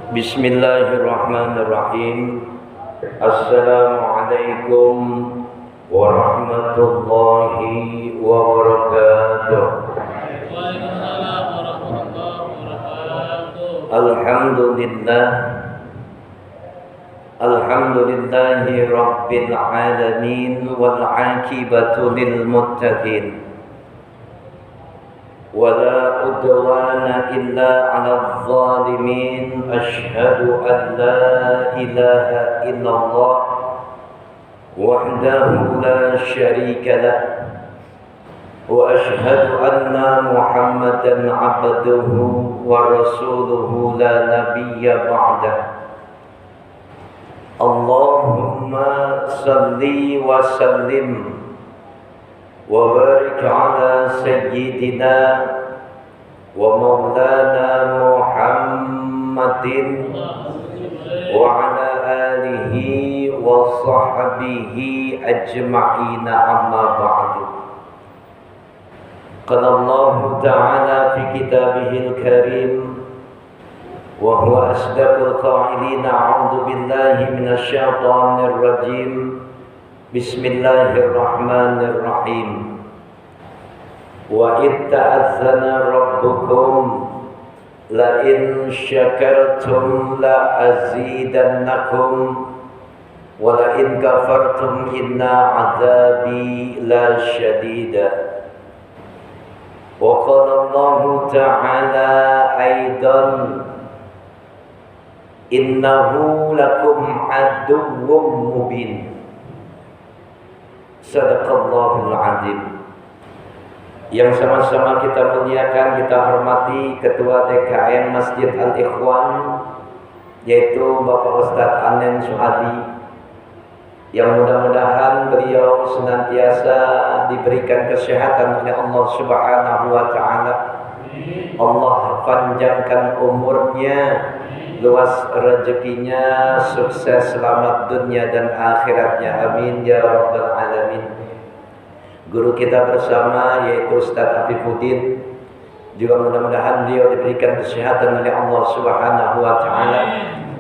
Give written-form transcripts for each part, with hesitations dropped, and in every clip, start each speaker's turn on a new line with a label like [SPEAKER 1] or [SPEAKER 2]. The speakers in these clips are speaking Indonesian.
[SPEAKER 1] Bismillahirrahmanirrahim. Assalamualaikum warahmatullahi wabarakatuh.
[SPEAKER 2] Waalaikumsalam warahmatullahi wabarakatuh.
[SPEAKER 1] Alhamdulillahi rabbil alamin wal aqibatu lil muttaqin. ولا عدوان إلا على الظالمين أشهد أن لا إله إلا الله وحده لا شريك له وأشهد أن محمدا عبده ورسوله لا نبي بعده اللهم صل وسلم وبارك على سيدنا ومولانا محمد وعلى آله وصحبه أجمعين أما بعد. قال الله تعالى في كتابه الكريم وهو أصدق القائلين أعوذ بالله من الشيطان الرجيم بسم الله الرحمن الرحيم وإذ تأذن ربكم لئن شكرتم لأزيدنكم ولئن كفرتم إن عذابي لشديد وقال الله تعالى أيضا إنه لكم عدو مبين. Sadaqallahul azim. Yang sama-sama kita muliakan, kita hormati Ketua DKM Masjid Al-Ikhwan, yaitu Bapak Ustadz Anen Suhadi, yang mudah-mudahan beliau senantiasa diberikan kesehatan oleh Allah Subhanahu wa Ta'ala. Allah panjangkan umurnya, luas rezekinya, sukses selamat dunia dan akhiratnya, amin ya rabbal alamin. Guru kita bersama yaitu Ustadz Afifuddin, juga mudah-mudahan beliau diberikan kesehatan oleh Allah Subhanahu wa Ta'ala.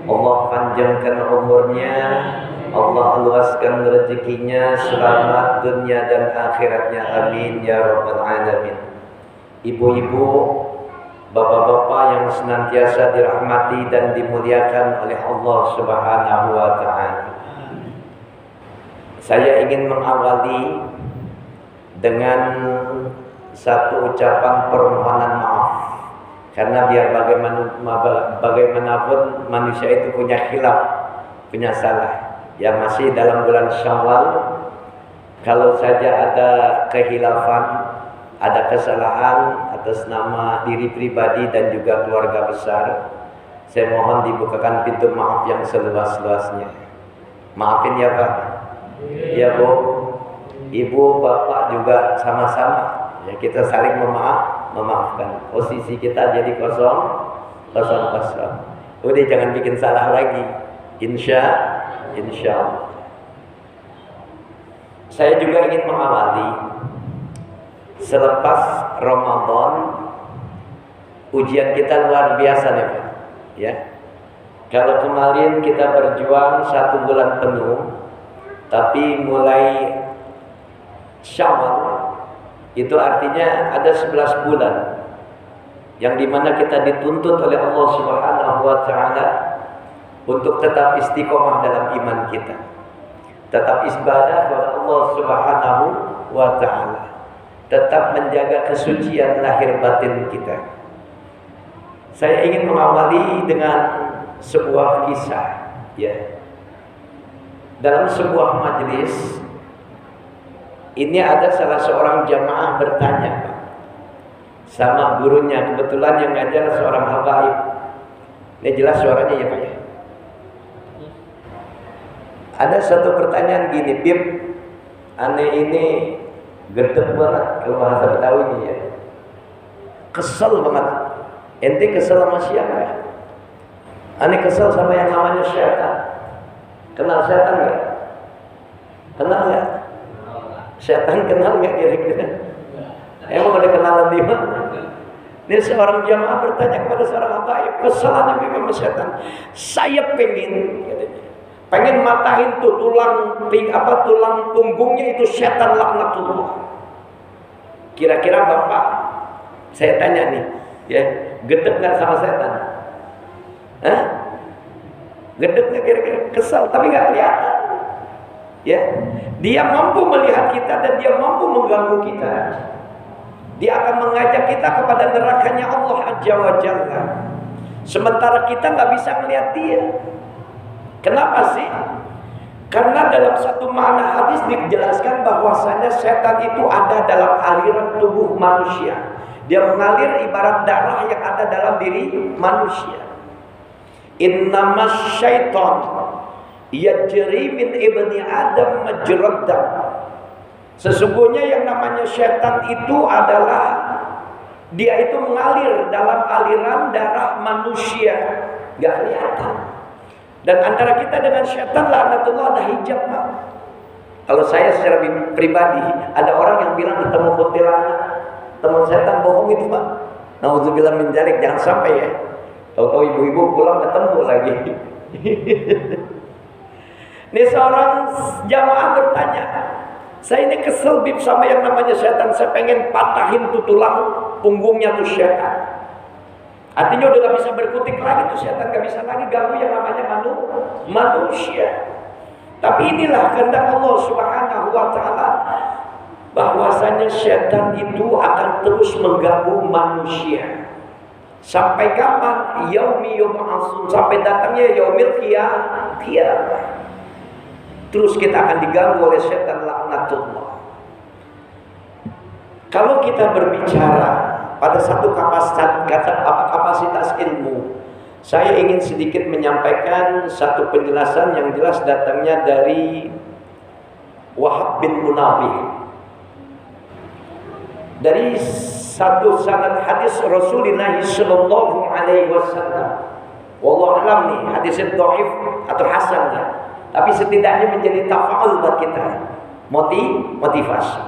[SPEAKER 1] Allah panjangkan umurnya, Allah luaskan rezekinya, selamat dunia dan akhiratnya, amin ya rabbal alamin. Ibu-ibu, bapak-bapak yang senantiasa dirahmati dan dimuliakan oleh Allah Subhanahu wa Ta'ala. Saya ingin mengawali dengan satu ucapan permohonan maaf. Karena biar bagaimanapun manusia itu punya khilaf, punya salah. Ya, masih dalam bulan Syawal, kalau saja ada kehilafan, ada kesalahan atas nama diri pribadi dan juga keluarga besar, saya mohon dibukakan pintu maaf yang seluas-luasnya. Maafin ya Pak, ya Bu, Ibu, Bapak juga sama-sama. Ya, kita saling memaafkan. Posisi kita jadi kosong. Udah jangan bikin salah lagi. Insya Allah. Saya juga ingin mengawali. Selepas Ramadan, ujian kita luar biasa nih Pak. Ya. Kalau kemarin kita berjuang 1 bulan penuh, tapi mulai Syawal itu artinya ada 11 bulan yang dimana kita dituntut oleh Allah Subhanahu wa Ta'ala untuk tetap istiqomah dalam iman kita, tetap ibadah kepada Allah Subhanahu wa Ta'ala, tetap menjaga kesucian lahir batin kita. Saya ingin mengawali dengan sebuah kisah, ya. Dalam sebuah majelis ini ada salah seorang jamaah bertanya, Pak, sama gurunya. Kebetulan yang ngajar seorang habaib. Ini jelas suaranya ya Pak ya. Ada satu pertanyaan gini, Bib, aneh ini gedeg banget kalau bahasa Betawinya ya. Kesel banget. Ente kesel sama siapa? Aneh kesel sama yang namanya setan. Kenal setan nggak? Kenal nggak? Setan kenal nggak kira-kira? Emang ada kenalan di mana? Ini seorang jamaah bertanya kepada seorang habaib, kesalahan memang setan. Saya pengen matahin tuh tulang punggungnya itu setan laknatullah. Kira-kira Bapak, saya tanya nih, ya, gedek nggak sama setan? Hah? Gedek nggak kira-kira? Kesal, tapi nggak kelihatan. Ya, dia mampu melihat kita dan dia mampu mengganggu kita. Dia akan mengajak kita kepada nerakanya Allah Azza wa Jalla. Sementara kita nggak bisa melihat dia. Kenapa sih? Karena dalam satu makna hadis dijelaskan bahwasanya setan itu ada dalam aliran tubuh manusia. Dia mengalir ibarat darah yang ada dalam diri manusia. Innamas syaitan yajri min ibni Adam majrad dam. Sesungguhnya yang namanya setan itu adalah dia itu mengalir dalam aliran darah manusia, nggak kelihatan. Dan antara kita dengan setan laknatullah ada hijab, Pak. Kalau saya secara pribadi ada orang yang bilang ketemu kuntilanak, ketemu setan, bohong itu, Pak. Nauzubillah min dzalik, jangan sampai ya. Tahu-tahu ibu-ibu pulang ketemu lagi. Ini seorang jamaah bertanya, saya ini kesel bib sama yang namanya setan. Saya pengen patahin tuh tulang punggungnya tuh setan. Artinya udah gak bisa berkutik lagi tuh setan, gak bisa lagi ganggu yang namanya manusia. Tapi inilah kehendak Allah Subhanahu wa taala, bahwasanya setan itu akan terus mengganggu manusia. Sampai kapan? Yaumi yub'atsun, sampai datangnya yaumil qiyamah. Terus kita akan diganggu oleh setan laknatullah. Kalau kita berbicara pada satu kapasitas ilmu, saya ingin sedikit menyampaikan satu penjelasan yang jelas datangnya dari Wahab bin Munabbih. Dari satu sanad hadis Rasulullah sallallahu alaihi wasallam. Wallahu alam nih hadisnya dhaif atau hasan ya. Tapi setidaknya menjadi tafa'ul buat kita, motivasi.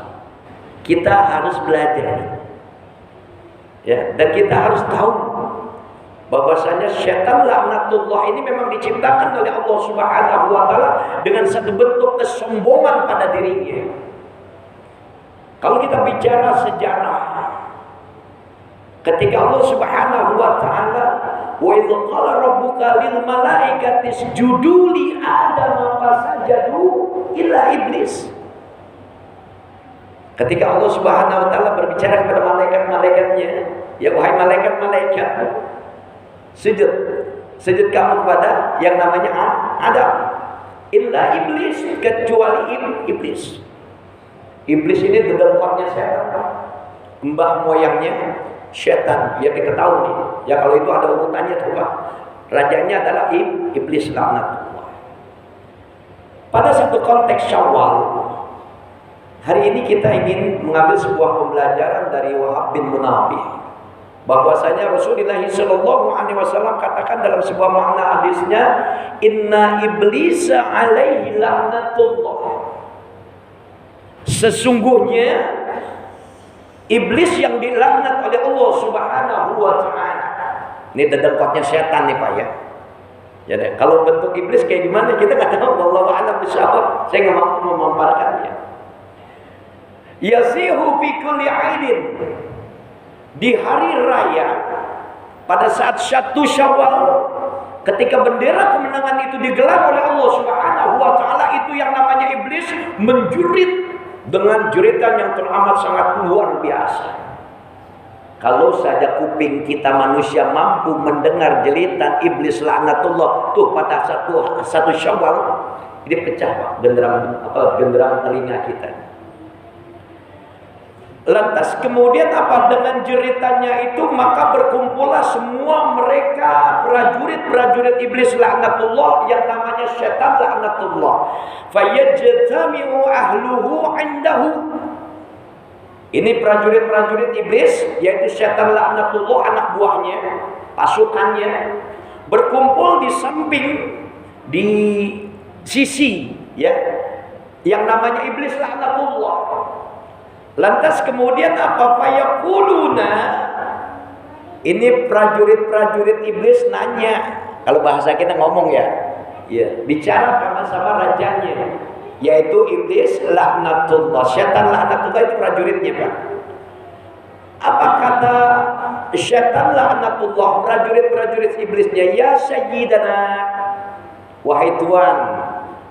[SPEAKER 1] Kita harus belajar, ya, dan kita harus tahu bahwasanya syaitan laknatullah ini memang diciptakan oleh Allah Subhanahu wa taala dengan satu bentuk kesombongan pada dirinya. Kalau kita bicara sejarah, ketika Allah Subhanahu wa taala wa idz qala rabbuka lil malaikati isjudu li adama fasajadu illa iblis. Ketika Allah Subhanahu wa taala berbicara kepada malaikat-malaikatnya, ya wahai malaikat-malaikat, sujud kamu kepada yang namanya Adam, illa iblis, kecuali iblis. Iblis ini dedengkotnya setan, mbah moyangnya setan. Ya kita tahu nih, ya kalau itu ada urutannya tuh Pak. Rajanya adalah iblis laknatullah. Pada satu konteks Syawal, hari ini kita ingin mengambil sebuah pembelajaran dari Wahab bin Munabbih, bahwasanya Rasulullah sallallahu alaihi wasallam katakan dalam sebuah makna hadisnya, inna iblisa alaihi laknatullah. Sesungguhnya iblis yang dilaknat oleh Allah Subhanahu wa taala. Ini dedengkotnya setan nih Pak ya. Jadi kalau bentuk iblis kayak gimana kita nggak tahu. Wallahu a'lam bishawab. Saya nggak mampu memaparkannya. Yasihu fi kulli 'aidin. Di hari raya pada saat 1 Syawal, ketika bendera kemenangan itu digelar oleh Allah Subhanahu wa taala, itu yang namanya iblis menjurit dengan jeritan yang teramat sangat luar biasa. Kalau saja kuping kita manusia mampu mendengar jeritan iblis laknatullah tuh pada satu Syawal, ini pecah Pak genderang telinga kita. Lantas kemudian apa dengan jeritannya itu, maka berkumpullah semua mereka prajurit iblis laknatullah yang namanya setan laknatullah. Fayajtami'u ahluhu 'indahu. Ini prajurit iblis, yaitu setan laknatullah, anak buahnya, pasukannya, berkumpul di samping, di sisi ya yang namanya iblis laknatullah. Lantas kemudian apa? Fayaquluna, Ini prajurit-prajurit iblis nanya, kalau bahasa kita ngomong ya, bicara sama rajanya, yaitu iblis laknatullah, setan laknatullah itu prajuritnya Pak. Apa kata setan laknatullah, prajurit-prajurit iblisnya? Ya sayyidana, wahai Tuhan.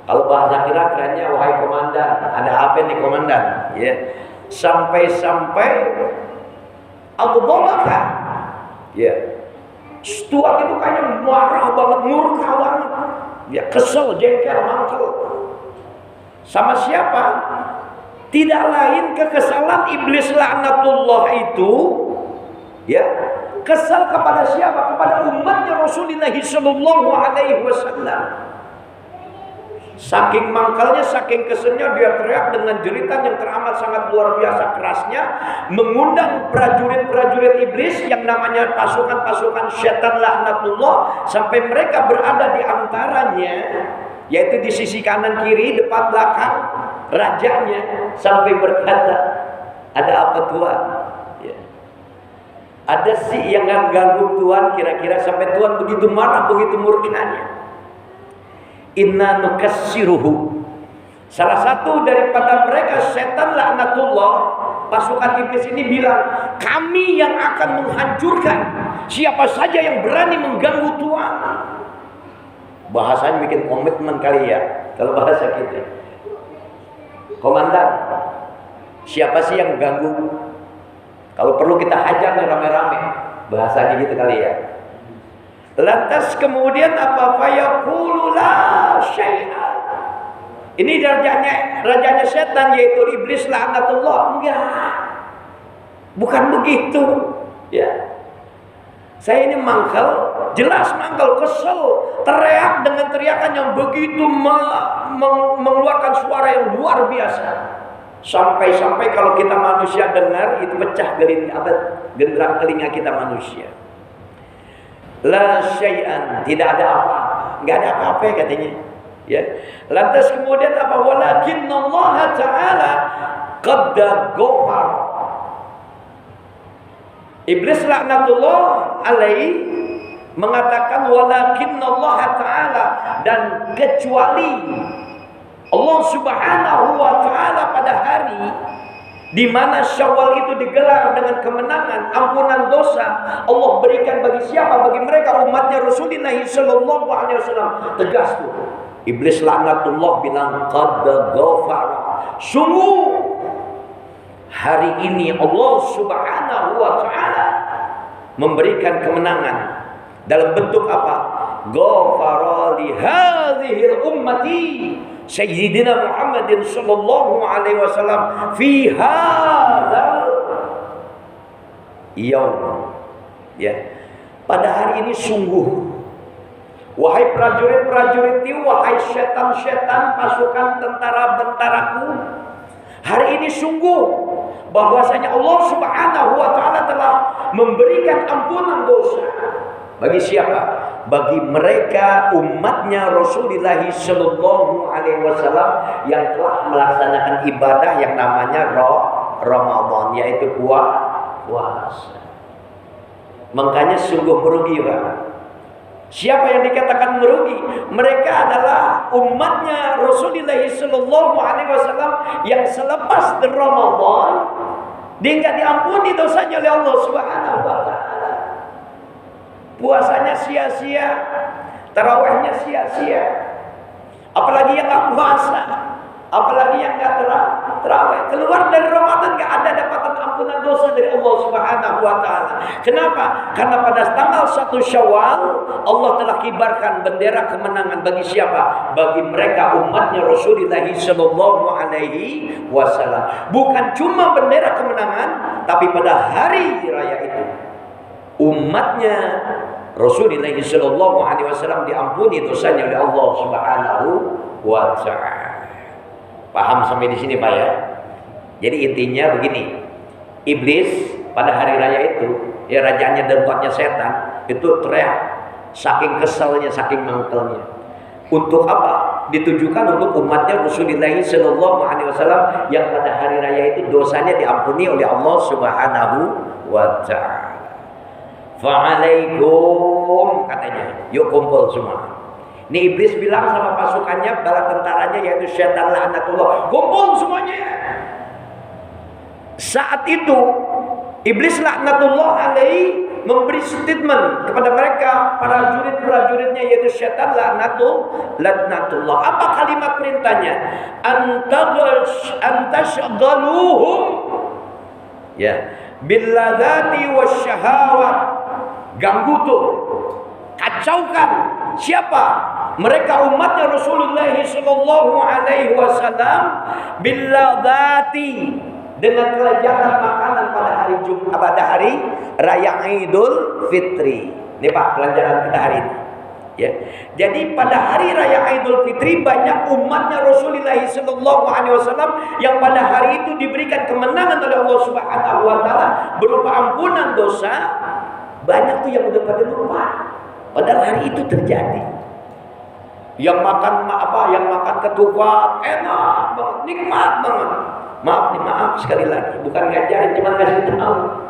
[SPEAKER 1] Kalau bahasa kira-kiranya wahai komandan. Ada apa nih komandan? Ya. Sampai-sampai Abu Bakar, ya, Tuhan itu kayaknya marah banget, murka banget, ya, kesel, jengkel, mangkel. Sama siapa? Tidak lain kekesalan iblis laknatullah itu, ya, kesal kepada siapa? Kepada umatnya Rasulullah sallallahu alaihi wasallam. Saking mangkalnya, saking keselnya, dia teriak dengan jeritan yang teramat sangat luar biasa kerasnya, mengundang prajurit-prajurit iblis yang namanya pasukan-pasukan syaitan laknatullah, sampai mereka berada di antaranya, yaitu di sisi kanan kiri, depan belakang rajanya, sampai berkata, ada apa Tuhan? Ya. Ada sih yang ganggu Tuhan, kira-kira sampai Tuhan begitu marah, begitu murkanya. Inna nukassiruhu. Salah satu daripada mereka setan laknatullah, pasukan iblis ini bilang, kami yang akan menghancurkan siapa saja yang berani mengganggu Tuhan. Bahasanya bikin komitmen kali ya, kalau bahasa kita. Komandan, siapa sih yang ganggu? Kalau perlu kita hajar rame-rame. Bahasanya gitu kali ya. Lantas kemudian apa? Fayaqulu la syai'a. Ini rajanya setan, yaitu iblis laknatullah. Enggak. Bukan begitu. Ya. Saya ini mangkal, jelas mangkal, kesel, teriak dengan teriakan yang begitu mengeluarkan suara yang luar biasa. Sampai-sampai kalau kita manusia dengar, itu pecah genderang telinga kita manusia. La syai'an, tidak ada apa-apa, enggak ada apa-apa katanya. Ya. Lantas kemudian apa? Walakinnallaha ta'ala qad ghafar. Iblis laknatullah alaihi mengatakan walakinnallaha ta'ala, dan kecuali Allah Subhanahu wa taala pada hari di mana Syawal itu digelar dengan kemenangan, ampunan dosa Allah berikan bagi siapa? Bagi mereka umatnya Rasulullah sallallahu alaihi wasallam. Tegas tuh. Iblis laknatullah bilang qad ghafara. Sungguh hari ini Allah Subhanahu wa taala memberikan kemenangan dalam bentuk apa? Ghafara li hadhil ummati Sayyidina Muhammadin sallallahu alaihi wasallam fi hadzal yaum. Ya. Pada hari ini sungguh, wahai prajurit-prajuritku, wahai setan-setan pasukan tentara-tentaraku, hari ini sungguh bahwasanya Allah Subhanahu wa taala telah memberikan ampunan dosa. Bagi siapa? Bagi mereka umatnya Rasulullah sallallahu alaihi wasallam yang telah melaksanakan ibadah yang namanya Ramadan, yaitu puasa. Makanya sungguh merugi, Pak. Siapa yang dikatakan merugi? Mereka adalah umatnya Rasulullah sallallahu alaihi wasallam yang selepas Ramadan dia enggak diampuni dosanya oleh Allah Subhanahu wa taala. Puasanya sia-sia, tarawihnya sia-sia. Apalagi yang nggak puasa, apalagi yang nggak tarawih, keluar dari Ramadan nggak ada dapatan ampunan dosa dari Allah Subhanahu wa taala. Kenapa? Karena pada tanggal 1 Syawal Allah telah kibarkan bendera kemenangan bagi siapa? Bagi mereka umatnya Rasulullah sallallahu alaihi wasallam. Bukan cuma bendera kemenangan, tapi pada hari raya itu umatnya Rasulullah sallallahu alaihi wasallam diampuni dosanya oleh Allah Subhanahu wa taala. Paham sampai di sini, Pak ya? Jadi intinya begini. Iblis pada hari raya itu, ya rajanya dan tempatnya setan, itu teriak saking keselnya, saking mangkelnya. Untuk apa? Ditujukan untuk umatnya Rasulullah sallallahu alaihi wasallam yang pada hari raya itu dosanya diampuni oleh Allah Subhanahu wa taala. Fa'alaikum, katanya, yuk kumpul semua. Ini iblis bilang sama pasukannya, bala tentaranya yaitu syaitan laknatullah, kumpul semuanya. Saat itu iblis laknatullah alaihi memberi statement kepada mereka, para prajuritnya yaitu syaitan laknatullah. Apa kalimat perintahnya? Antashgaluhum ya billadzati wasyahawat. Ganggu tuh, kacaukan siapa? Mereka umatnya Rasulullah sallallahu alaihi wasallam billadzati, dengan kelezatan makanan pada hari Jumat, pada hari raya Idul Fitri. Ini Pak pelajaran kita hari ini. Ya. Jadi pada hari raya Idul Fitri banyak umatnya Rasulullah sallallahu alaihi wasallam yang pada hari itu diberikan kemenangan oleh Allah Subhanahu wa taala berupa ampunan dosa. Banyak tuh yang udah pada lupa. Padahal hari itu terjadi. Yang makan yang makan ketupat enak banget, nikmat banget. Maaf sekali lagi, bukan ngajarin, cuma ngasih tahu.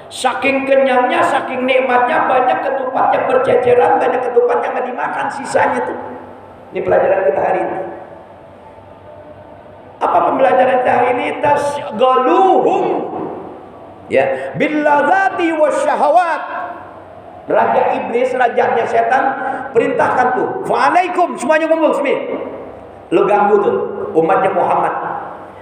[SPEAKER 1] Saking kenyangnya, saking nikmatnya, banyak ketupat yang berceceran, banyak ketupat yang nggak dimakan, sisanya tuh. Ini pelajaran kita hari ini. Apa pembelajaran kita hari ini? Tasgaluhum ya billadzati wasyahawat. Raja iblis, rajanya setan perintahkan tuh, fa'alaikum, semuanya kumpul sini. Lu ganggu tuh umatnya Muhammad.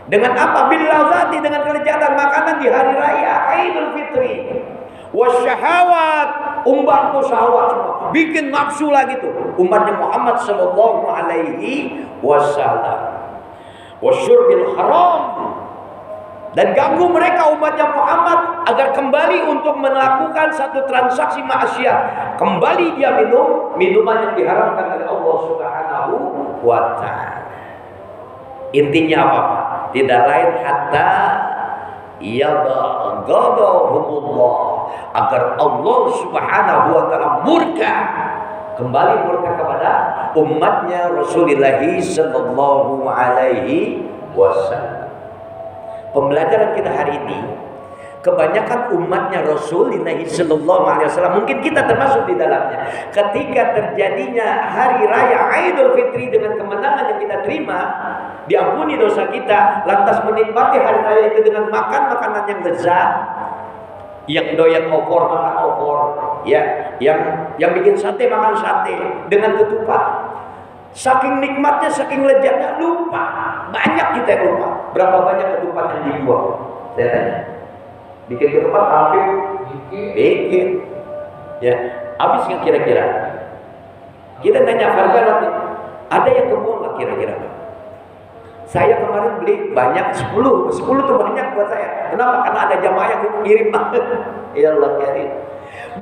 [SPEAKER 1] Dengan apa? Billadzati, dengan kelezatan makanan di hari raya Idul Fitri. Wasyahawat, umbar tuh syahwat semua, bikin nafsu lagi tuh umatnya Muhammad sallallahu alaihi wasallam. Wasyurbil haram, dan ganggu mereka umatnya Muhammad agar kembali untuk melakukan satu transaksi maksiat. Kembali dia minum minuman yang diharamkan oleh Allah Subhanahu wa taala. Intinya apa Pak? Tidak lain hatta yabghadahumullah, agar Allah Subhanahu wa taala murka, kembali murka kepada umatnya Rasulullah sallallahu alaihi wasallam. Pembelajaran kita hari ini, kebanyakan umatnya Rasulullah sallallahu alaihi wasallam, mungkin kita termasuk di dalamnya, ketika terjadinya hari raya Idul Fitri dengan kemenangan yang kita terima, diampuni dosa kita, lantas menikmati hari raya itu dengan makan makanan yang lezat, yang doyan opor makan opor, ya, yang bikin sate makan sate dengan ketupat. Saking nikmatnya, saking lezatnya, lupa. Banyak kita yang lupa. Berapa banyak ketupat yang dibuang? Saya tanya. Bikin ketupat habis? Bikin. Ya, habis nggak kira-kira? Kita tanya Farfar, ada yang kebuang nggak kira-kira? Saya kemarin beli banyak, 10 tuh banyak buat saya. Kenapa? Karena ada jamaah yang kirim banget. Ya Allah karim.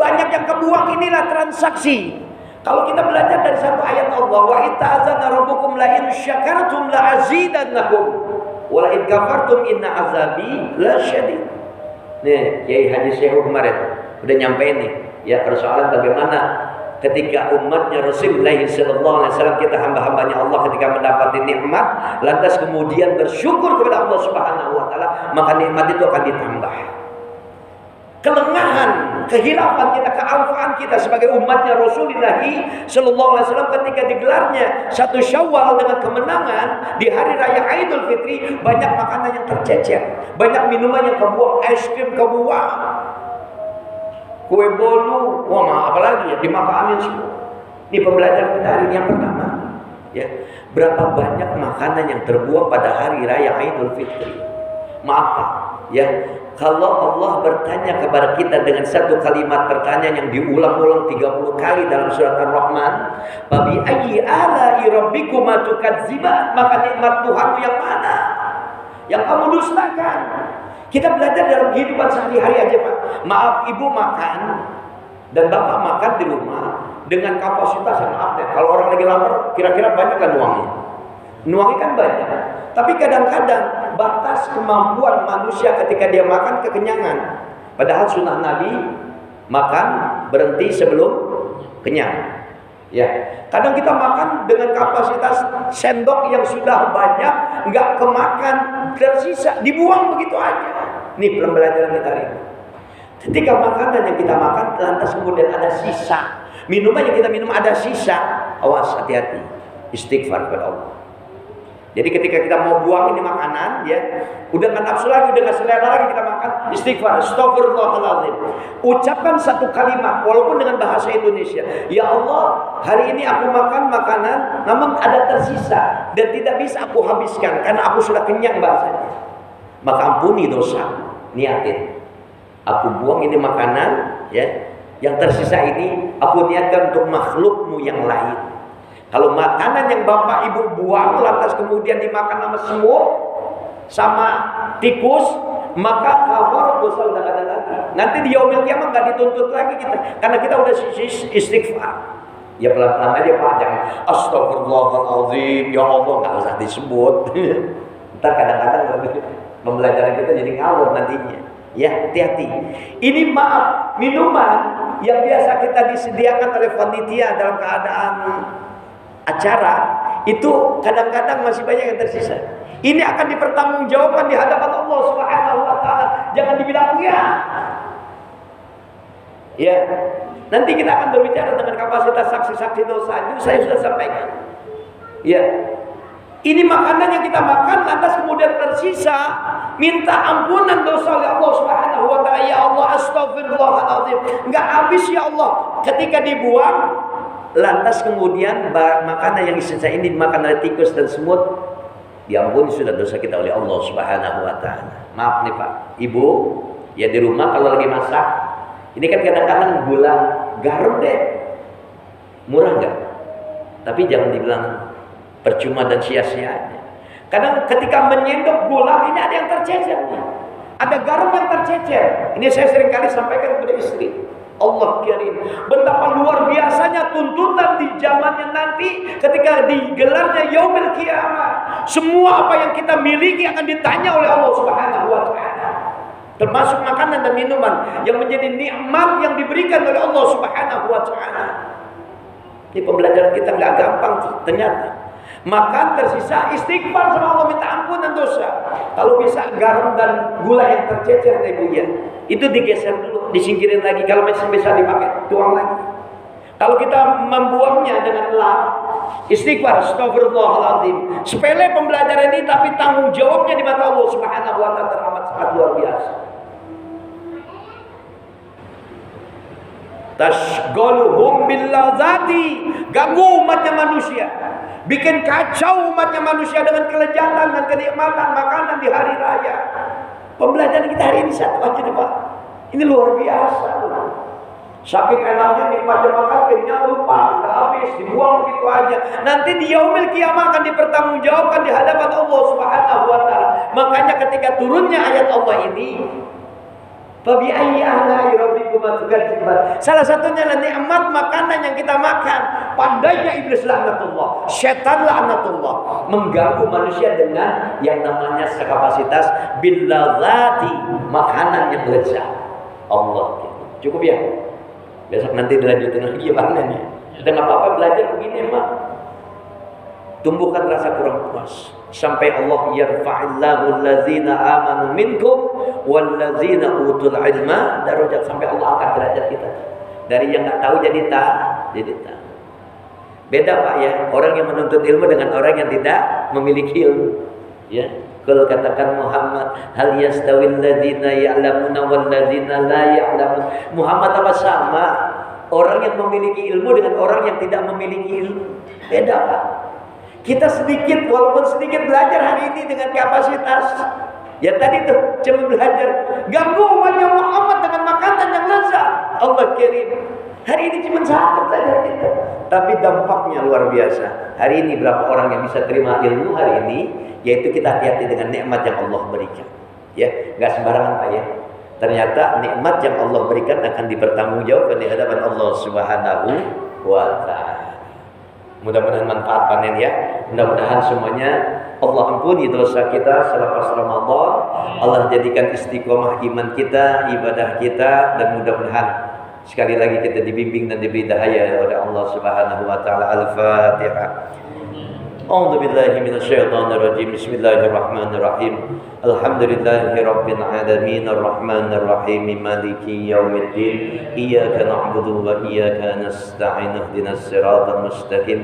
[SPEAKER 1] Banyak yang kebuang, inilah transaksi. Kalau kita belajar dari satu ayat Allah, wa ita'azana rabbukum la in syakartum la azidannakum wa la in kafartum inna azabi la syadid. Nih, Kiai Haji Syekh kemarin udah nyampein nih ya persoalan bagaimana ketika umatnya Rasulullah sallallahu alaihi wasallam, kita hamba-hambanya Allah, ketika mendapati nikmat lantas kemudian bersyukur kepada Allah Subhanahu wa taala, maka nikmat itu akan ditambah. Kelengahan, kehilafan kita, kealfaan kita sebagai umatnya Rasulullah sallallahu alaihi wasallam ketika digelarnya satu Syawal dengan kemenangan di hari raya Idul Fitri, banyak makanan yang tercecer, banyak minuman yang kebuang, es krim kebuang, kue bolu, wah apalagi ya dimakanin semua. Ini pembelajaran kita hari ini yang pertama. Ya, berapa banyak makanan yang terbuang pada hari raya Idul Fitri? Maaf Pak, ya. Kalau Allah bertanya kepada kita dengan satu kalimat pertanyaan yang diulang-ulang 30 kali dalam surat Ar-Rahman, "Fabi ayyi ala'i rabbikuma tukadziban?" Maka nikmat Tuhanmu yang mana yang kamu dustakan? Kita belajar dalam kehidupan sehari-hari aja Pak. Maaf, ibu makan dan bapak makan di rumah dengan kapasitas yang maaf deh. Kalau orang lagi lapar, kira-kira banyak kan uangnya? Nuangnya kan banyak. Tapi kadang-kadang batas kemampuan manusia ketika dia makan kekenyangan. Padahal sunnah Nabi makan berhenti sebelum kenyang. Ya, kadang kita makan dengan kapasitas sendok yang sudah banyak, nggak kemakan, tersisa, dibuang begitu aja. Nih pembelajaran kita hari ini. Ketika makanan yang kita makan lantas kemudian ada sisa, minuman yang kita minum ada sisa, awas, hati-hati, istighfar kepada Allah. Jadi ketika kita mau buang ini makanan, ya, udah nggak nafsu lagi, udah nggak selera lagi kita makan, istighfar, astagfirullahaladzim. Ucapkan satu kalimat, walaupun dengan bahasa Indonesia. Ya Allah, hari ini aku makan makanan, namun ada tersisa dan tidak bisa aku habiskan karena aku sudah kenyang bahasanya. Maka ampuni dosa, niatin. Aku buang ini makanan, ya, yang tersisa ini aku niatkan untuk makhlukmu yang lain. Kalau makanan yang bapak ibu buang lantas kemudian dimakan sama semut, sama tikus, maka kafar dosa udah gak ada lagi. Nanti di yaumil kiamat gak dituntut lagi kita, karena kita udah istighfar. Ya pelan-pelan aja Pak, jangan astagfirullahaladzim, ya Allah, gak usah disebut. Ntar kadang-kadang pembelajaran kita jadi ngawur nantinya. Ya, hati-hati. Ini maaf, minuman yang biasa kita disediakan oleh panitia dalam keadaan acara itu kadang-kadang masih banyak yang tersisa. Ini akan dipertanggungjawabkan di hadapan Allah Subhanahu wa taala. Jangan dibilang ya. Ya. Nanti kita akan berbicara dengan kapasitas saksi-saksi dosa. Itu saya sudah sampaikan. Ya. Ini makanan yang kita makan lantas kemudian tersisa, minta ampunan dosa oleh Allah Subhanahu wa taala. Ya Allah, astagfirullahaladzim. Enggak habis ya Allah. Ketika dibuang, lantas kemudian makanan yang sisa ini dimakan oleh tikus dan semut, diampuni sudah dosa kita oleh Allah Subhanahu wa taala. Maaf nih Pak, Ibu, ya di rumah kalau lagi masak, ini kan kadang-kadang gula, garam deh. Murah enggak? Tapi jangan dibilang percuma dan sia-sianya. Kadang ketika menyendok gula ini ada yang tercecer, ada garam yang tercecer. Ini saya sering kali sampaikan kepada istri. Allah kirim, betapa luar biasanya tuntutan di zamannya nanti ketika digelarnya yaumil kiamah. Semua apa yang kita miliki akan ditanya oleh Allah Subhanahu wa taala. Termasuk makanan dan minuman yang menjadi nikmat yang diberikan oleh Allah Subhanahu wa taala. Ini pembelajaran kita nggak gampang ternyata. Makan tersisa, istighfar sama Allah, minta ampunan dosa. Kalau bisa garam dan gula yang tercecer Ibu ya, itu digeser dulu, disingkirin lagi. Kalau masih bisa dipakai, tuang lagi. Kalau kita membuangnya dengan lap, istighfar, astagfirullahaladzim. Sepele pembelajaran ini, tapi tanggung jawabnya di mata Allah Subhanahu wa taala teramat sangat luar biasa. Tashghaluhum billadzati, ganggu umatnya manusia, bikin kacau umatnya manusia dengan kelezatan dan kenikmatan makanan di hari raya. Pembelajaran kita hari ini satu aja nih Pak, ini luar biasa. Saking enaknya nikmatnya makan, kenyang lupa, nggak habis, dibuang begitu aja. Nanti di yaumil kiamah akan dipertanggungjawabkan di hadapan Allah Subhanahu wa taala. Makanya ketika turunnya ayat Allah ini, Fabi ayyi ala'i rabbikuma tukadziban. Salah satunya adalah nikmat makanan yang kita makan. Pandainya iblis laknatullah, setan laknatullah, mengganggu manusia dengan yang namanya sekapasitas billadzati, makanan yang lezat. Allah. Cukup ya? Besok nanti dilanjutin lagi maknanya. Udah enggak apa-apa belajar begini, Mak. Tumbuhkan rasa kurang puas sampai Allah yarfa'illahu allazina amanu minkum wallazina utul ilma darajat, sampai Allah angkat derajat kita dari yang nggak tahu jadi tahu. Beda Pak ya, orang yang menuntut ilmu dengan orang yang tidak memiliki ilmu. Ya, kalau katakan Muhammad, hal yastawil ladzina ya'lamuna wallazina la ya'lamun. Muhammad apa sama orang yang memiliki ilmu dengan orang yang tidak memiliki ilmu? Beda Pak. Kita sedikit, walaupun sedikit belajar hari ini dengan kapasitas. Ya tadi tuh cuma belajar. Ganggu umatnya Muhammad dengan makanan yang lezat. Allah kirim. Hari ini cuma satu belajar kita, tapi dampaknya luar biasa. Hari ini berapa orang yang bisa terima ilmu hari ini? Yaitu kita hati-hati dengan nikmat yang Allah berikan. Ya, nggak sembarangan Pak ya. Ternyata nikmat yang Allah berikan akan dipertanggungjawabkan di hadapan Allah Subhanahu wa taala. Mudah-mudahan manfaat panen ya. Mudah-mudahan semuanya Allah ampuni dosa kita selepas Ramadan. Allah jadikan istiqomah iman kita, ibadah kita, dan mudah-mudahan sekali lagi kita dibimbing dan diberi dahaya oleh Allah Subhanahu wa taala. Al-Fatihah. أعوذ بالله من الشيطان الرجيم بسم الله الرحمن الرحيم الحمد لله رب العالمين الرحمن الرحيم مالك يوم الدين إياك نعبد وإياك نستعين اهدنا الصراط المستقيم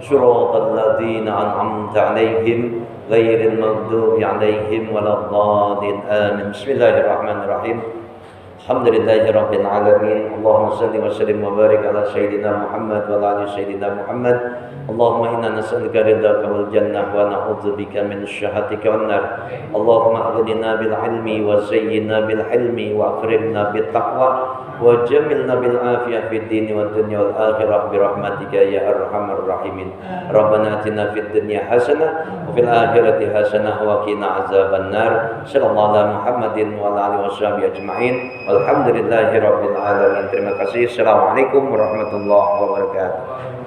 [SPEAKER 1] صراط الذين أنعمت عليهم غير المغضوب عليهم ولا الضالين آمين بسم الله الرحمن الرحيم الحمد لله رب العالمين اللهم صل وسلم وبارك على سيدنا محمد وعلى آل سيدنا محمد اللهم إنا نسألك رضاك والجنة ونعوذ بك من شهادتك والنار اللهم أغننا بالعلم وزينا بالحلم وأكرمنا بالتقوى وجملنا بالعافية في الدين والدنيا والآخرة برحمتك يا أرحم الراحمين ربنا آتنا في الدنيا حسنة وفي الآخرة حسنة وقنا عذاب النار صلى الله على محمد وعلى آله وصحبه أجمعين والحمد لله رب العالمين. Terima kasih. Assalamualaikum warahmatullahi wabarakatuh.